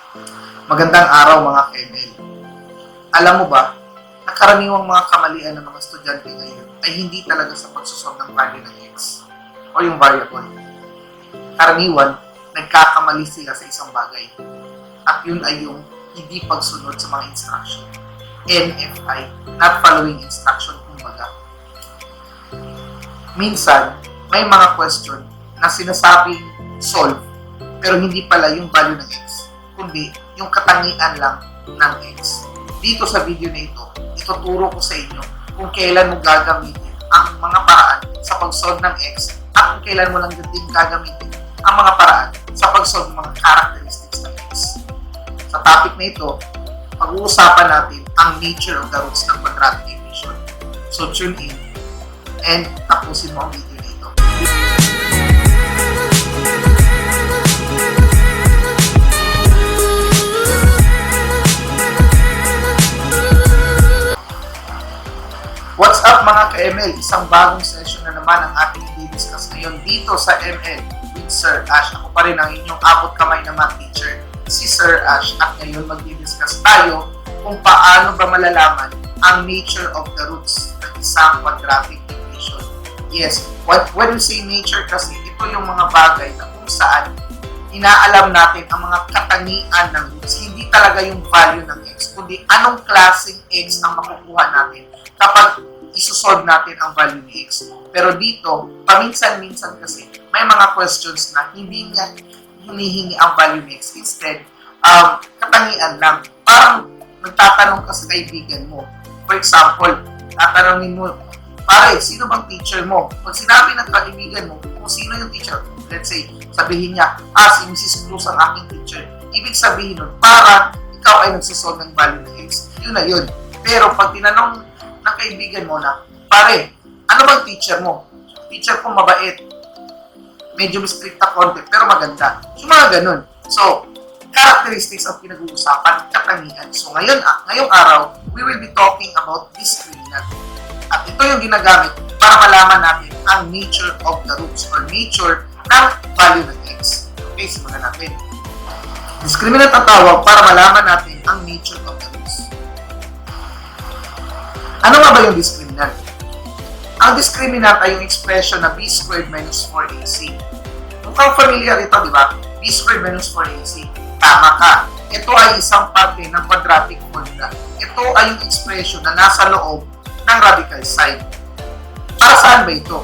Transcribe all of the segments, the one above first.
Magandang araw mga ka-ML. Alam mo ba, na karaniwang mga kamalian ng mga estudyante ngayon ay hindi talaga sa pagsusolve ng value ng x o yung variable. Karaniwan, nagkakamali sila sa isang bagay. At yun ay yung hindi pagsunod sa mga instruction. NFI, not following instruction, kumbaga. Minsan, may mga question na sinasabing solve, pero hindi pala yung value ng x, kundi yung katangian lang ng x. Dito sa video na ito, ituturo ko sa inyo kung kailan mo gagamitin ang mga paraan sa pag-solve ng x at kung kailan mo lang din gagamitin ang mga paraan sa pag-solve ng mga characteristics ng x. Sa topic na ito, pag-uusapan natin ang nature of the roots ng quadratic equation. So tune in and tapusin mo ang video na ito. What's up mga ka-ML? Isang bagong session na naman ang ating i-discuss ngayon dito sa ML with Sir Ash. Ako pa rin ang inyong abot kamay na math teacher, si Sir Ash. At ngayon mag-discuss tayo kung paano ba malalaman ang nature of the roots ng isang quadratic equation. Yes, when we say nature kasi, ito yung mga bagay na kung saan inaalam natin ang mga katangian ng roots. Hindi talaga yung value ng x, kundi anong klaseng x ang makukuha natin kapag isosolve natin ang value ni x. Pero dito, paminsan-minsan kasi, may mga questions na hindi niya hinihingi ang value ni x. Instead, katangian lang. Parang nagtatanong ka sa kaibigan mo. For example, tatanungin mo, pare, sino bang teacher mo? Pag sinabi ng kaibigan mo kung sino yung teacher, let's say, sabihin niya, si Mrs. Cruz ang aking teacher. Ibig sabihin nun, parang ikaw ay nagsosolve ng value ng x. Yun na yun. Pero pag tinanong ng kaibigan mo na, pare, ano bang teacher mo? Teacher ko mabait. Medyo strict na konti, pero maganda. So, mga ganun. So, characteristics ang pinag-uusapan, katangian. So, ngayong araw, we will be talking about discriminant. At ito yung ginagamit para malaman natin ang nature of the roots or nature ng value ng x. Okay, simulan natin. Discriminant ang tawag para malaman natin ang nature of the roots. Ano nga ba yung discriminant? Ang discriminant ay yung expression na b squared minus 4ac. Mukhang familiar ito, di ba? b squared minus 4ac. Tama ka. Ito ay isang parte ng quadratic formula. Ito ay yung expression na nasa loob ng radical side. Para saan ba ito?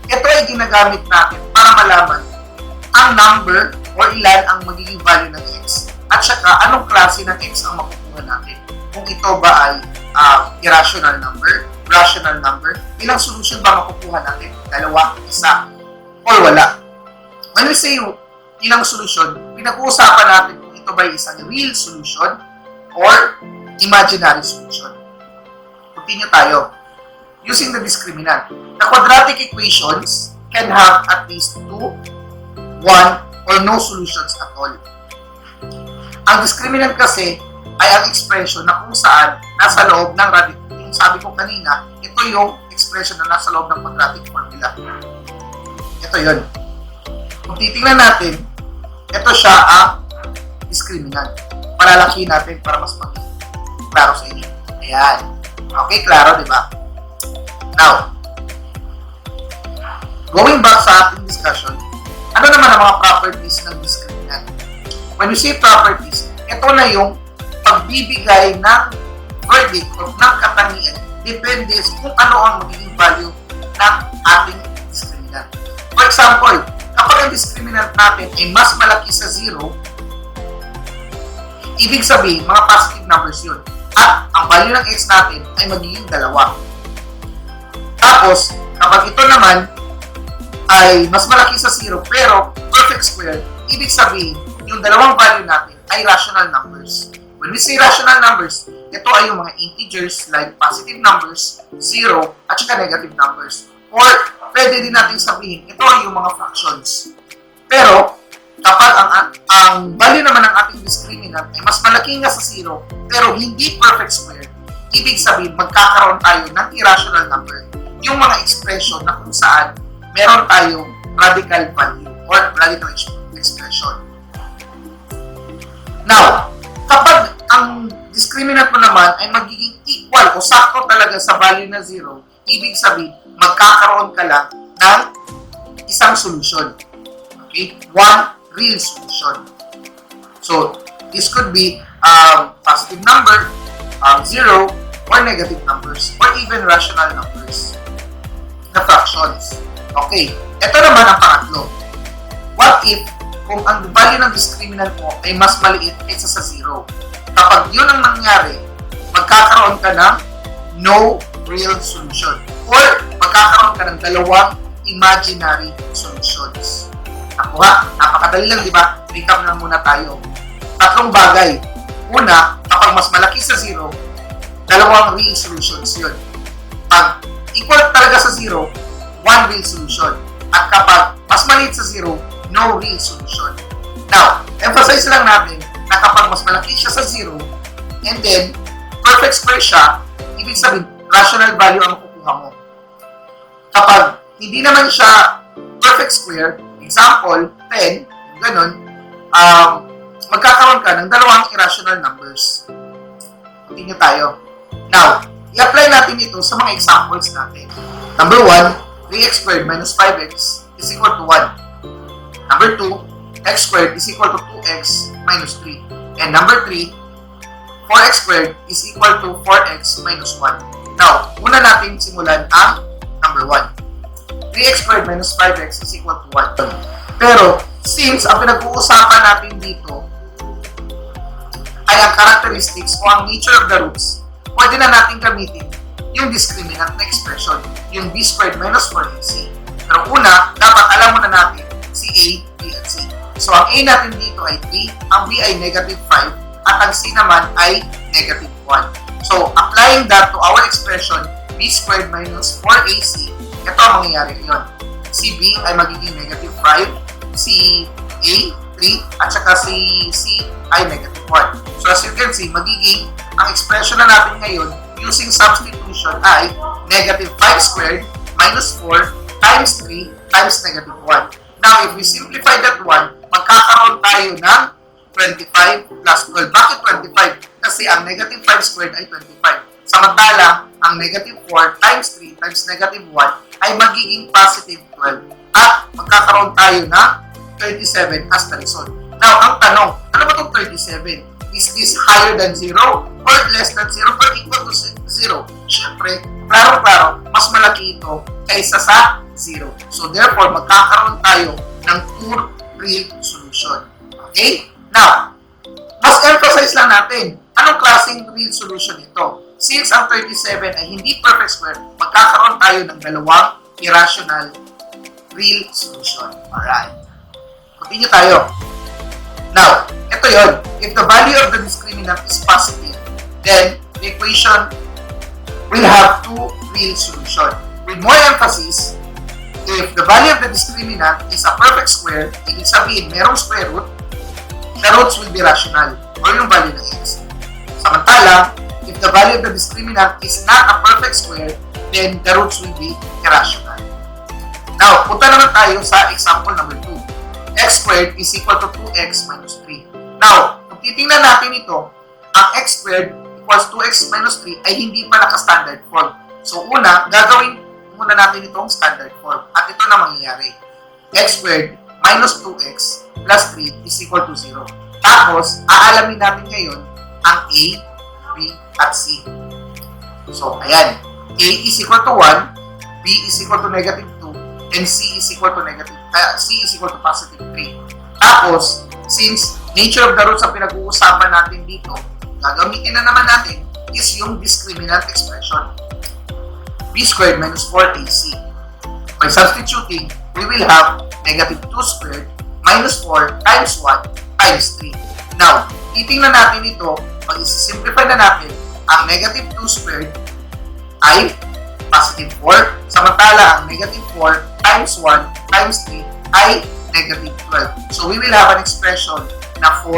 Ito ay ginagamit natin para malaman ang number o ilan ang magiging value ng x at saka anong klase ng x ang makukuha natin. Kung ito ba ay irrational number, rational number, ilang solution ba makukuha natin? Dalawa, isa, or wala. When we say ilang solution, pinag-uusapan natin kung ito ba ay isang real solution or imaginary solution. Continue tayo. Using the discriminant, the quadratic equations can have at least 2, 1, or no solutions at all. Ang discriminant kasi ay ang expression na kung saan nasa loob ng radical. Yung sabi ko kanina, ito yung expression na nasa loob ng quadratic formula. Ito yun. Kung titingnan natin, ito siya ang discriminant. Palalaki natin para mas maging klaro sa inyo. Ayan. Okay, klaro, di ba? Now, going back sa ating discussion, ano naman ang mga properties ng discriminant? When we say properties, ito na yung pagbibigay ng verdict o ng katangian depende kung ano ang magiging value ng ating discriminant. For example, kapag ang discriminant natin ay mas malaki sa 0, ibig sabihin, mga positive numbers yun. At ang value ng x natin ay magiging 2. Tapos, kapag ito naman ay mas malaki sa 0 pero perfect square, ibig sabihin, yung dalawang value natin ay rational numbers. When we say rational numbers, ito ay yung mga integers like positive numbers, 0, at saka negative numbers. Or, pwede din natin sabihin, ito ay yung mga fractions. Pero, kapag ang value naman ng ating discriminant ay mas malaki nga sa 0, pero hindi perfect square, ibig sabihin, magkakaroon tayo ng irrational number. Yung mga expression na kung saan meron tayong radical value or radical expression. Now, ay magiging equal o sakto talaga sa value na 0, ibig sabihin, magkakaroon ka lang ng isang solution. Okay? One real solution. So, this could be positive number, 0, or negative numbers, or even rational numbers na fractions. Okay, ito naman ang pangatlo. What if kung ang value ng discriminant mo ay mas maliit kaysa sa 0? Kapag yun ang nangyari, magkakaroon ka ng no real solution, or magkakaroon ka ng dalawang imaginary solutions. Nakuha? Napakadali lang, di ba? Recap na muna tayo. Tatlong bagay. Una, kapag mas malaki sa 0, dalawang real solutions yun. Pag equal talaga sa 0, one real solution. At kapag mas maliit sa 0, no real solution. Now, emphasize lang natin na kapag mas malaki siya sa 0, and then perfect square siya, ibig sabihin, rational value ang makukuha mo. Kapag hindi naman siya perfect square, example, 10, ganun, magkakaroon ka ng dalawang irrational numbers. Continue tayo. Now, i-apply natin ito sa mga examples natin. Number 1, 3x squared minus 5x is equal to 1. Number 2, x squared is equal to 2x minus 3. And number 3, 4x squared is equal to 4x minus 1. Now, una natin simulan ang number 1. 3x squared minus 5x is equal to 1. Pero, since ang pinag-uusapan natin dito ay ang characteristics o ang nature of the roots, pwede na natin gamitin yung discriminant na expression, yung b squared minus 4ac. Pero una, dapat alam muna natin si a, b, at c. So, ang a natin dito ay 3, ang b ay negative 5, at ang c naman ay negative 1. So, applying that to our expression, b squared minus 4ac, ito ang mangyayari ngayon. Si b ay magiging negative 5, si a, 3, at saka si c ay negative 1. So, as you can see, magiging ang expression na natin ngayon using substitution ay negative 5 squared minus 4 times 3 times negative 1. Now, if we simplify that 1, magkakaroon tayo ng 25 plus 12. Bakit 25? Kasi ang negative 5 squared ay 25. Samantala, ang negative 4 times 3 times negative 1 ay magiging positive 12. At magkakaroon tayo ng 37 as the result. Now, ang tanong, ano ba itong 37? Is this higher than 0 or less than 0 or equal to 0? Siyempre, klaro-klaro, mas malaki ito kaysa sa 0. So, therefore, magkakaroon tayo ng two real solution. Okay? Now, mas emphasize lang natin, anong klaseng real solution ito? Since ang 37 ay hindi perfect square, magkakaroon tayo ng dalawang irrational real solution. Alright. Continue tayo. Now, ito yon. If the value of the discriminant is positive, then the equation will have two real solutions. With more emphasis, if the value of the discriminant is a perfect square, ibig sabihin merong square root, the roots will be rational, or yung value ng x. Samantala, if the value of the discriminant is not a perfect square, then the roots will be irrational. Now, punta naman tayo sa example number 2. X squared is equal to 2x minus 3. Now, kung titingnan natin ito, ang x squared equals 2x minus 3 ay hindi pa naka-standard form. So, una, gagawin muna natin itong standard form. At ito na mangyayari. X squared minus 2x plus 3 is equal to 0. Tapos, aalamin natin ngayon ang a, b, at c. So, ayan. A is equal to 1, b is equal to negative 2, and c is equal to positive 3. Tapos, since nature of the roots ang pinag-uusapan natin dito, gagamitin na naman natin is yung discriminant expression. B squared minus 4ac. By substituting, we will have negative 2 squared minus 4 times 1 times 3. Now, titingnan natin ito, pag-simplify na natin, ang negative 2 squared ay positive 4, samantala ang negative 4 times 1 times 3 ay negative 12. So, we will have an expression na 4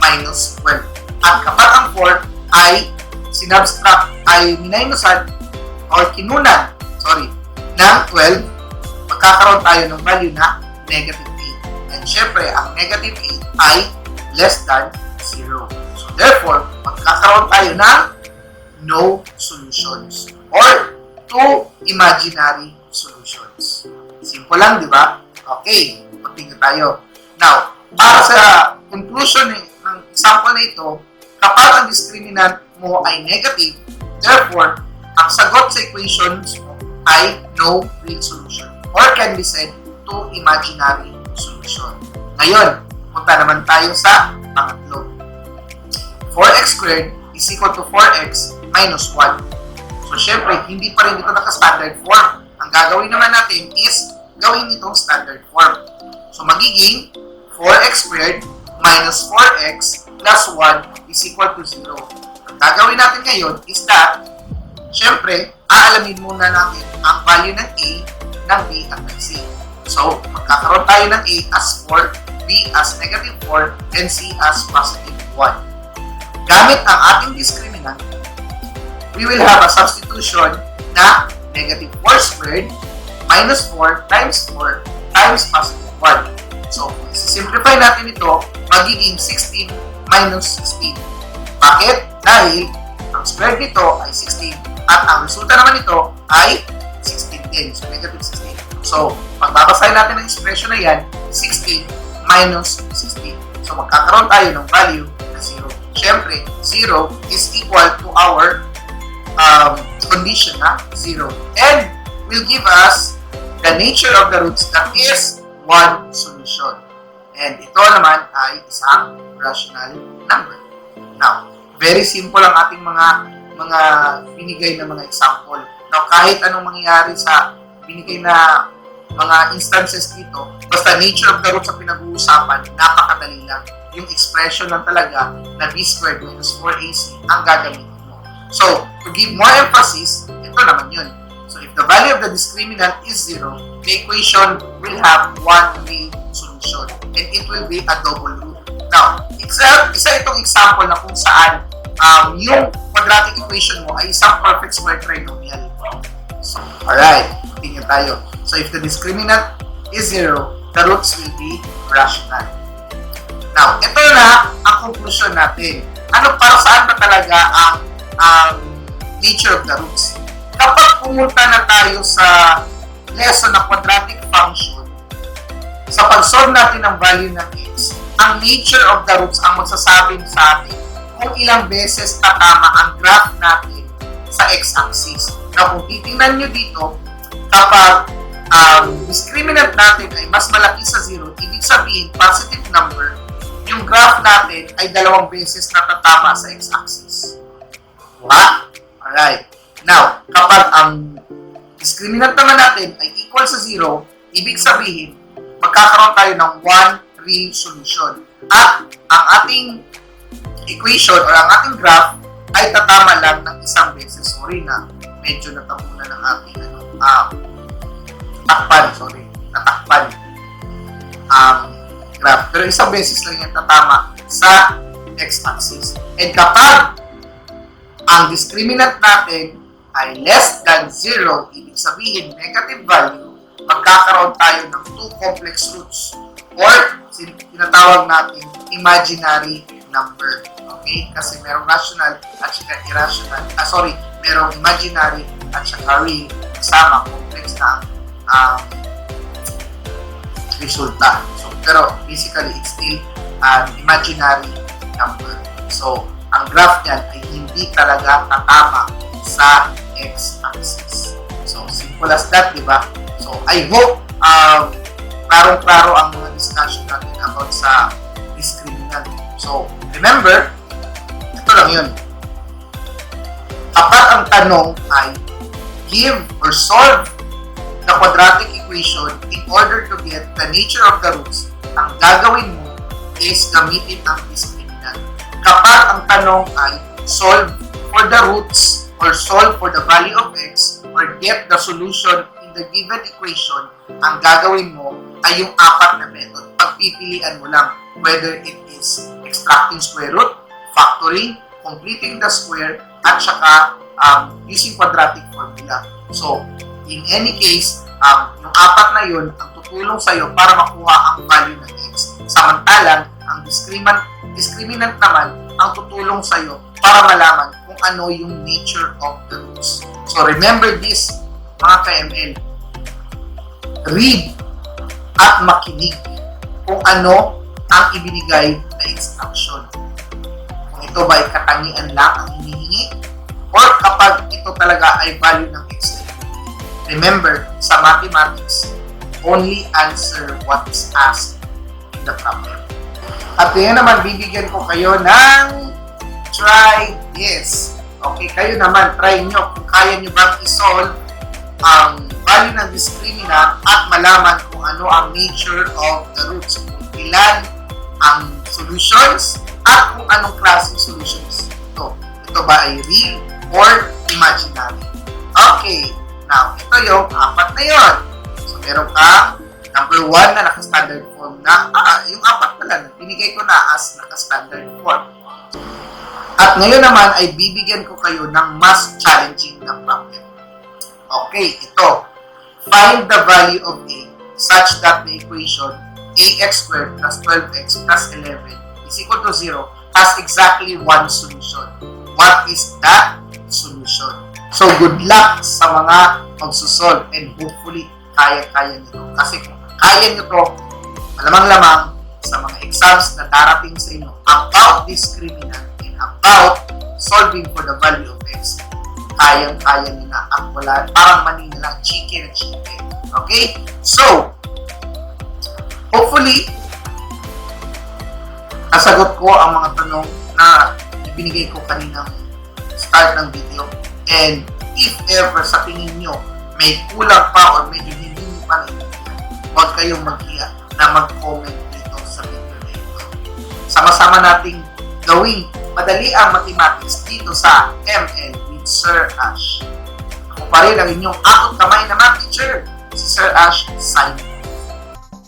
minus 12. At kapag ang 4 ay sinubtract, ay minusan or kinunan, ng 12, magkakaroon tayo ng value na negative 8. And syempre, ang negative 8 ay less than 0. So, therefore, magkakaroon tayo ng no solutions or two imaginary solutions. Simple lang, di ba? Okay, continue tayo. Now, para sa conclusion ng example na ito, kapag ang discriminant mo ay negative, therefore, ang sagot sa equations mo ay no real solution or can be said two imaginary solution. Ngayon, punta naman tayo sa pangatlo. 4x squared is equal to 4x minus 1. So, syempre, hindi pa rin ito naka-standard form. Ang gagawin naman natin is gawin itong standard form. So, magiging 4x squared minus 4x plus 1 is equal to 0. Ang gagawin natin ngayon is that, syempre, aalamin muna natin ang value ng A, ng B at ng C. So, magkakaroon tayo ng A as 4, B as negative 4, and C as positive 1. Gamit ang ating discriminant, we will have a substitution na negative 4 squared minus 4 times 4 times positive 1. So, kung simplify natin ito, magiging 16 minus 16. Bakit? Dahil ang square nito ay 16 at ang resulta naman nito ay 16 din. So, negative 16. So, pagbabasahin natin ang expression na yan, 16 minus 16. So, magkakaroon tayo ng value na 0. Siyempre, 0 is equal to our condition na 0. And will give us the nature of the roots that is one solution. And ito naman ay isang rational number. Now, very simple ang ating mga binigay na mga example. Now, kahit anong mangyayari sa binigay na mga instances dito, basta nature of the roots sa pinag-uusapan, napakadali lang. Yung expression lang talaga na b squared minus 4ac ang gagamitin mo. So, to give more emphasis, ito naman yun. So, if the value of the discriminant is 0, the equation will have one real solution. And it will be a double root. Now, isa itong example na kung saan yung quadratic equation mo ay isang perfect square trinomial. So, alright, continue tayo. So, if the discriminant is 0, the roots will be rational. Now, ito na ang conclusion natin. Para saan ba talaga ang nature of the roots? Kapag pumunta na tayo sa lesson na quadratic function, sa pag-solve natin ng value ng x, ang nature of the roots ang magsasabi sa atin kung ilang beses tatama ang graph natin sa x-axis. Now, kung titingnan nyo dito, kapag discriminant natin ay mas malaki sa 0, ibig sabihin positive number, yung graph natin ay 2 beses natatama sa x-axis. What? Alright. Now, kapag ang discriminant naman natin ay equal sa 0, ibig sabihin, magkakaroon tayo ng one real solution. At ang ating equation or ang ating graph ay tatama lang ng isang beses. Sorry na, medyo natabunan ng ating natakpan graph. Pero isang beses lang yung tatama sa x-axis. And kapag ang discriminant natin ay less than 0, ibig sabihin negative value, magkakaroon tayo ng two complex roots or tinatawag natin imaginary number. Okay? Kasi merong rational at saka irrational. Merong imaginary at saka real kasama complex na resulta. Pero basically, it's still an imaginary number. So, ang graph niyan ay hindi talaga tatama sa x-axis. So, simple as that, di ba? So, I hope klarong-klaro ang mga discussion natin about sa discriminant. So, remember, ito lang yun. Kapag ang tanong ay give or solve the quadratic equation in order to get the nature of the roots, ang gagawin mo is gamitin ang discriminant. Kapag ang tanong ay solve for the roots or solve for the value of x or get the solution in the given equation, ang gagawin mo ay yung 4 na method. Pagpipilian mo lang whether it is extracting square root, factoring, completing the square, at saka using quadratic formula. So, in any case, yung 4 na yun ang tutulong sa'yo para makuha ang value ng x. Samantalang, ang discriminant naman ang tutulong sa'yo para malaman kung ano yung nature of the roots. So remember this, mga ka-ML. Read at makinig kung ano ang ibinigay na instruction. Kung ito ba ay katangian lang ang hinihingi or kapag ito talaga ay value ng externality. Remember, sa mathematics, only answer what is asked in the problem. At ngayon naman, bibigyan ko kayo ng try this. Okay, kayo naman, try nyo kung kaya nyo bang isolve ang value ng discriminant at malaman kung ano ang nature of the roots. Kung ilan ang solutions at kung anong klaseng solutions ito. Ito ba ay real or imaginary? Okay, now, ito yung apat na yun. So, meron kang number 1 na naka-standard form na, yung apat pala, binigay ko na as naka-standard form. At ngayon naman ay bibigyan ko kayo ng mas challenging na problem. Okay, ito. Find the value of A such that the equation ax squared plus 12x plus 11 is equal to 0 has exactly one solution. What is that solution? So, good luck sa mga magsusolve and hopefully kaya-kaya nyo. Kasi kung kaya nyo to, malamang-lamang sa mga exams na darating sa inyo about discriminant and about solving for the value of x, kayang-kaya nyo na at wala, parang manina lang, chicken. Okay? So, hopefully, nasagot ko ang mga tanong na ibinigay ko kaninang start ng video. And if ever sa tingin nyo may kulang pa or medyo hindi nyo pa naiintindihan, huwag kayong maghiya na mag-comment dito sa video na ito. Sama-sama nating gawing madali ang mathematics dito sa ML with Sir Ash. Ako pa rin ang inyong akot kamay na math teacher, si Sir Ash, signing.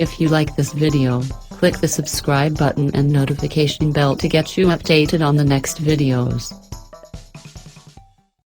If you like this video, click the subscribe button and notification bell to get you updated on the next videos.